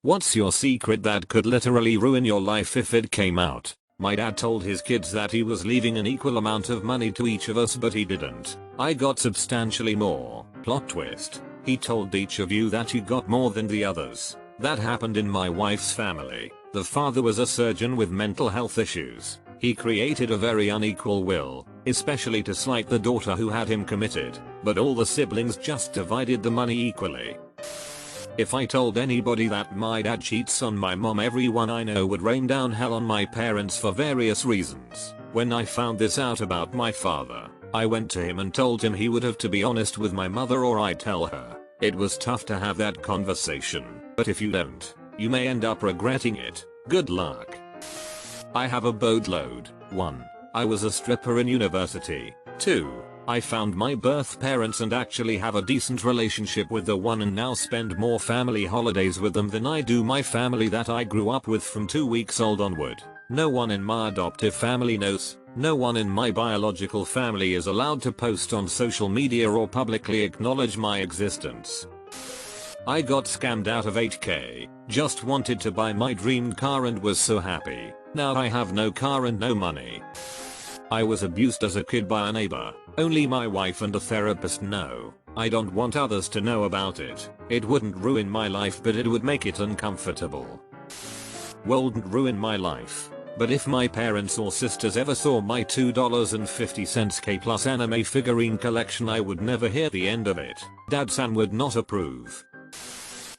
What's your secret that could literally ruin your life if it came out? My dad told his kids that he was leaving an equal amount of money to each of us, but he didn't. I got substantially more. Plot twist. He told each of you that you got more than the others. That happened in my wife's family. The father was a surgeon with mental health issues. He created a very unequal will, especially to slight the daughter who had him committed, but all the siblings just divided the money equally. If I told anybody that my dad cheats on my mom, everyone I know would rain down hell on my parents for various reasons. When I found this out about my father, I went to him and told him he would have to be honest with my mother or I'd tell her. It was tough to have that conversation, but if you don't, you may end up regretting it. Good luck. I have a boatload. 1. I was a stripper in university. 2. I found my birth parents and actually have a decent relationship with the one and now spend more family holidays with them than I do my family that I grew up with from 2 weeks old onward. No one in my adoptive family knows. No one in my biological family is allowed to post on social media or publicly acknowledge my existence. I got scammed out of 8k, just wanted to buy my dream car and was so happy. Now I have no car and no money. I was abused as a kid by a neighbor. Only my wife and a therapist know. I don't want others to know about it. It wouldn't ruin my life, but it would make it uncomfortable. Wouldn't ruin my life. But if my parents or sisters ever saw my $2.50 K plus anime figurine collection, I would never hear the end of it. Dad-san would not approve.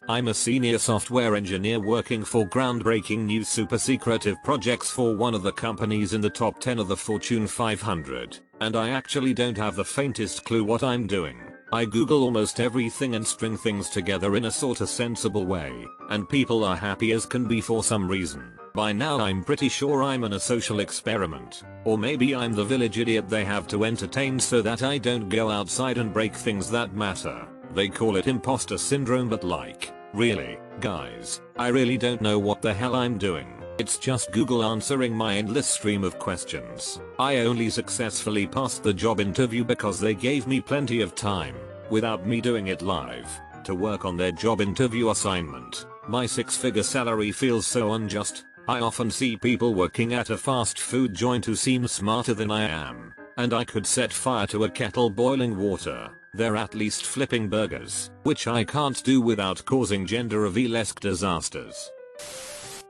I'm a senior software engineer working for groundbreaking new super secretive projects for one of the companies in the top 10 of the Fortune 500, and I actually don't have the faintest clue what I'm doing. I Google almost everything and string things together in a sorta sensible way, and people are happy as can be for some reason. By now I'm pretty sure I'm in a social experiment, or maybe I'm the village idiot they have to entertain so that I don't go outside and break things that matter. They call it imposter syndrome, but like, really, guys, I really don't know what the hell I'm doing. It's just Google answering my endless stream of questions. I only successfully passed the job interview because they gave me plenty of time, without me doing it live, to work on their job interview assignment. My 6-figure salary feels so unjust. I often see people working at a fast food joint who seem smarter than I am, and I could set fire to a kettle boiling water. They're at least flipping burgers, which I can't do without causing gender reveal-esque disasters.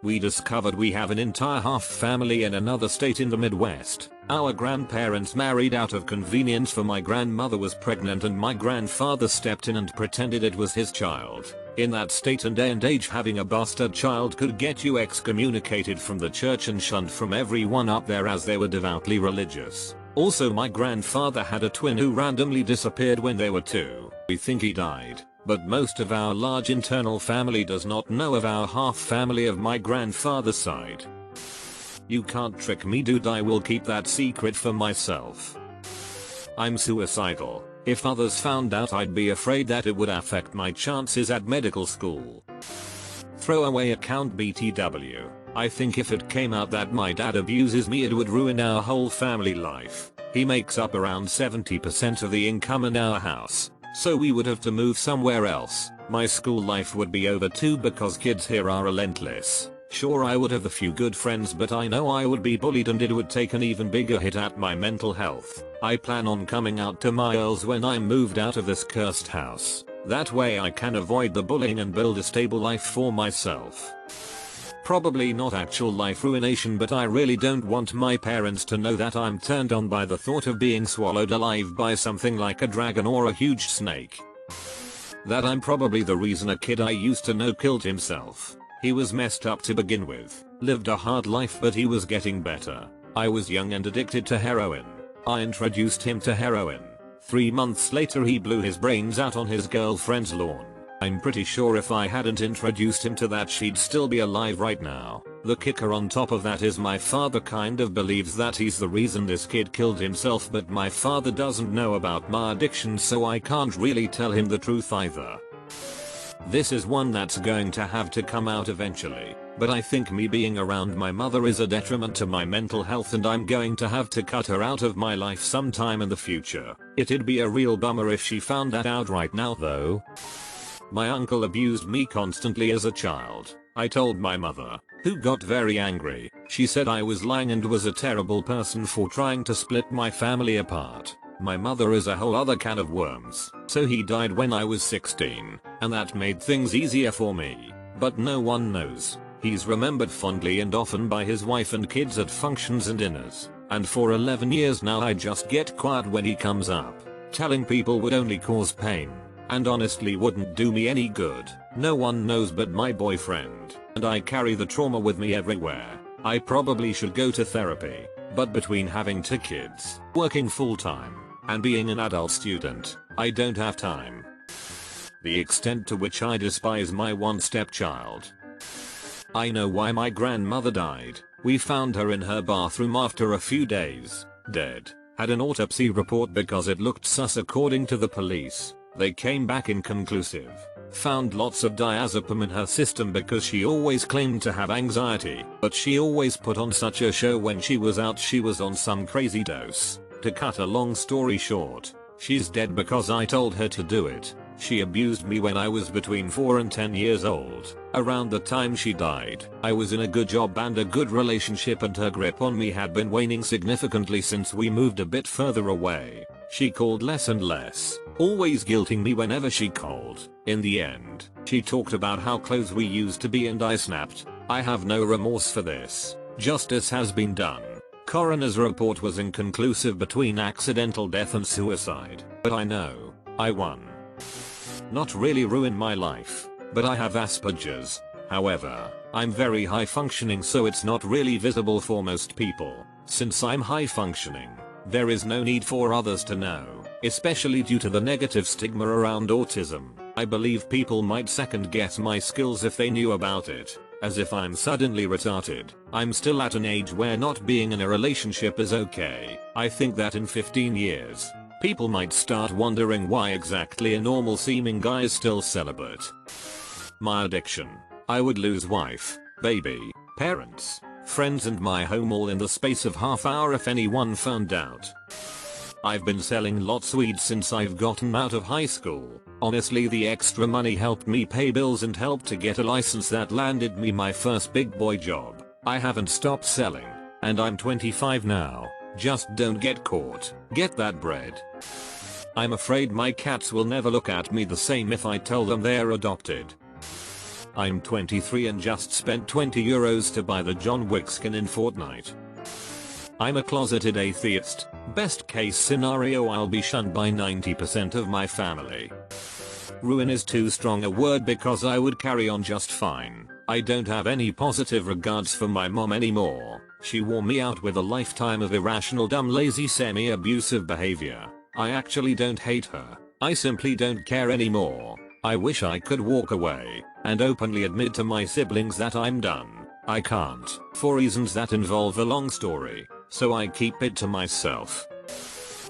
We discovered we have an entire half family in another state in the Midwest. Our grandparents married out of convenience, for my grandmother was pregnant and my grandfather stepped in and pretended it was his child. In that state and day and age, having a bastard child could get you excommunicated from the church and shunned from everyone up there, as they were devoutly religious. Also, my grandfather had a twin who randomly disappeared when they were 2. We think he died, but most of our large internal family does not know of our half family of my grandfather's side. You can't trick me, dude. I will keep that secret for myself. I'm suicidal. If others found out, I'd be afraid that it would affect my chances at medical school. Throwaway account BTW. I think if it came out that my dad abuses me, it would ruin our whole family life. He makes up around 70% of the income in our house, so we would have to move somewhere else. My school life would be over too because kids here are relentless. Sure, I would have a few good friends, but I know I would be bullied and it would take an even bigger hit at my mental health. I plan on coming out to my earls when I'm moved out of this cursed house. That way I can avoid the bullying and build a stable life for myself. Probably not actual life ruination, but I really don't want my parents to know that I'm turned on by the thought of being swallowed alive by something like a dragon or a huge snake. That I'm probably the reason a kid I used to know killed himself. He was messed up to begin with, lived a hard life, but he was getting better. I was young and addicted to heroin. I introduced him to heroin. 3 months later he blew his brains out on his girlfriend's lawn. I'm pretty sure if I hadn't introduced him to that, she'd still be alive right now. The kicker on top of that is my father kind of believes that he's the reason this kid killed himself, but my father doesn't know about my addiction, so I can't really tell him the truth either. This is one that's going to have to come out eventually, but I think me being around my mother is a detriment to my mental health and I'm going to have to cut her out of my life sometime in the future. It'd be a real bummer if she found that out right now though. My uncle abused me constantly as a child. I told my mother, who got very angry. She said I was lying and was a terrible person for trying to split my family apart. My mother is a whole other can of worms. So he died when I was 16, and that made things easier for me. But no one knows. He's remembered fondly and often by his wife and kids at functions and dinners. And for 11 years now I just get quiet when he comes up. Telling people would only cause pain. And honestly wouldn't do me any good. No one knows but my boyfriend. And I carry the trauma with me everywhere. I probably should go to therapy. But between having 2 kids, working full time, and being an adult student, I don't have time. The extent to which I despise my one stepchild. I know why my grandmother died. We found her in her bathroom after a few days, dead. Had an autopsy report because it looked sus according to the police. They came back inconclusive. Found lots of diazepam in her system because she always claimed to have anxiety, but she always put on such a show when she was out. She was on some crazy dose. To cut a long story short, she's dead because I told her to do it. She abused me when I was between 4 and 10 years old. Around the time she died, I was in a good job and a good relationship, and her grip on me had been waning significantly since we moved a bit further away. She called less and less, always guilting me whenever she called. In the end, she talked about how close we used to be and I snapped. I have no remorse for this. Justice has been done. Coroner's report was inconclusive between accidental death and suicide, but I know I won. Not really ruined my life, but I have Asperger's. However, I'm very high functioning, so it's not really visible for most people. Since I'm high functioning, there is no need for others to know, especially due to the negative stigma around autism. I believe people might second guess my skills if they knew about it, as if I'm suddenly retarded. I'm still at an age where not being in a relationship is okay. I think that in 15 years, people might start wondering why exactly a normal seeming guy is still celibate. My addiction. I would lose wife, baby, parents, friends and my home all in the space of half hour if anyone found out. I've been selling lots weed since I've gotten out of high school. Honestly, the extra money helped me pay bills and helped to get a license that landed me my first big boy job. I haven't stopped selling, and I'm 25 now. Just don't get caught. Get that bread. I'm afraid my cats will never look at me the same if I tell them they're adopted. I'm 23 and just spent €20 to buy the John Wick skin in Fortnite. I'm a closeted atheist. Best case scenario, I'll be shunned by 90% of my family. Ruin is too strong a word because I would carry on just fine. I don't have any positive regards for my mom anymore. She wore me out with a lifetime of irrational, dumb, lazy, semi-abusive behavior. I actually don't hate her. I simply don't care anymore. I wish I could walk away and openly admit to my siblings that I'm done. I can't, for reasons that involve a long story, so I keep it to myself.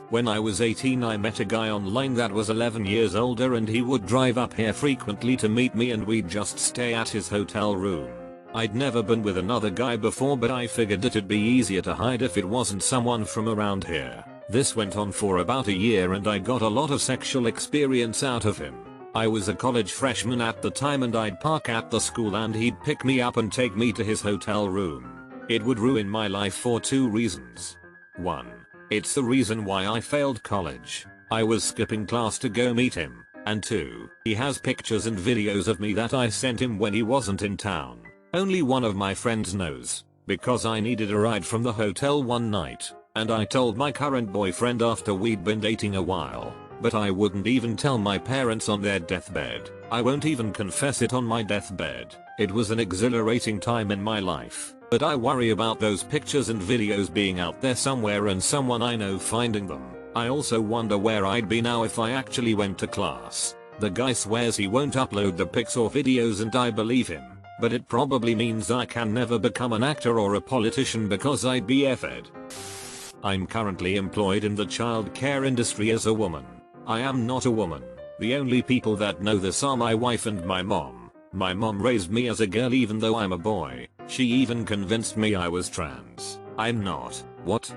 When I was 18, I met a guy online that was 11 years older, and he would drive up here frequently to meet me and we'd just stay at his hotel room. I'd never been with another guy before, but I figured it'd be easier to hide if it wasn't someone from around here. This went on for about a year and I got a lot of sexual experience out of him. I was a college freshman at the time and I'd park at the school and he'd pick me up and take me to his hotel room. It would ruin my life for 2 reasons. 1. It's the reason why I failed college. I was skipping class to go meet him. And 2. He has pictures and videos of me that I sent him when he wasn't in town. Only one of my friends knows, because I needed a ride from the hotel one night, and I told my current boyfriend after we'd been dating a while. But I wouldn't even tell my parents on their deathbed. I won't even confess it on my deathbed. It was an exhilarating time in my life, but I worry about those pictures and videos being out there somewhere and someone I know finding them. I also wonder where I'd be now if I actually went to class. The guy swears he won't upload the pics or videos and I believe him, but it probably means I can never become an actor or a politician because I'd be effed. I'm currently employed in the child care industry as a woman. I am not a woman. The only people that know this are my wife and my mom. My mom raised me as a girl even though I'm a boy. She even convinced me I was trans. I'm not. What?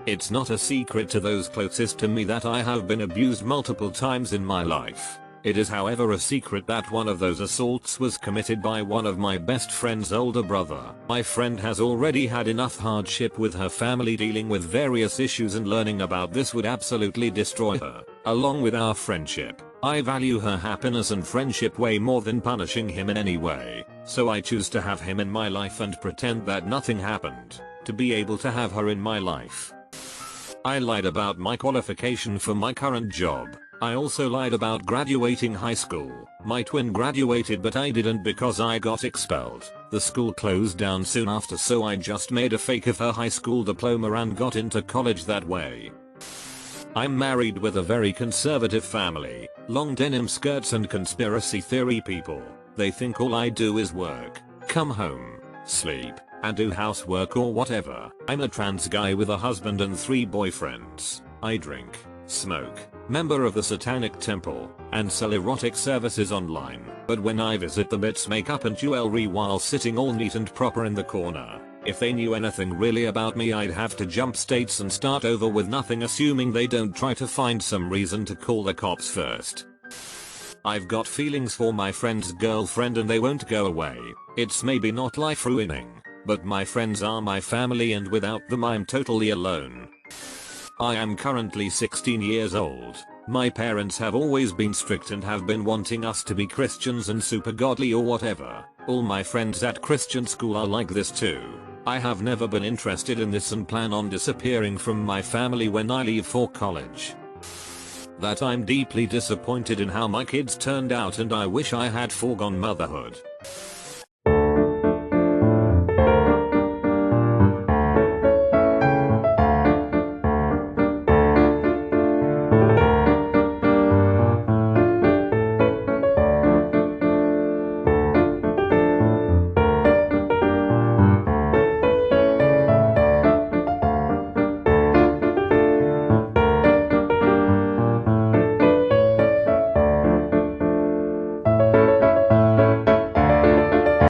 It's not a secret to those closest to me that I have been abused multiple times in my life. It is however a secret that one of those assaults was committed by one of my best friend's older brother. My friend has already had enough hardship with her family dealing with various issues, and learning about this would absolutely destroy her, along with our friendship. I value her happiness and friendship way more than punishing him in any way, so I choose to have him in my life and pretend that nothing happened, to be able to have her in my life. I lied about my qualification for my current job. I also lied about graduating high school. My twin graduated but I didn't because I got expelled. The school closed down soon after, so I just made a fake of her high school diploma and got into college that way. I'm married with a very conservative family, long denim skirts and conspiracy theory people. They think all I do is work, come home, sleep, and do housework or whatever. I'm a trans guy with a husband and 3 boyfriends. I drink, smoke, member of the Satanic Temple, and sell erotic services online. But when I visit them, it's makeup and jewelry while sitting all neat and proper in the corner. If they knew anything really about me, I'd have to jump states and start over with nothing, assuming they don't try to find some reason to call the cops first. I've got feelings for my friend's girlfriend and they won't go away. It's maybe not life ruining, but my friends are my family and without them I'm totally alone. I am currently 16 years old. My parents have always been strict and have been wanting us to be Christians and super godly or whatever. All my friends at Christian school are like this too. I have never been interested in this and plan on disappearing from my family when I leave for college. That I'm deeply disappointed in how my kids turned out and I wish I had foregone motherhood.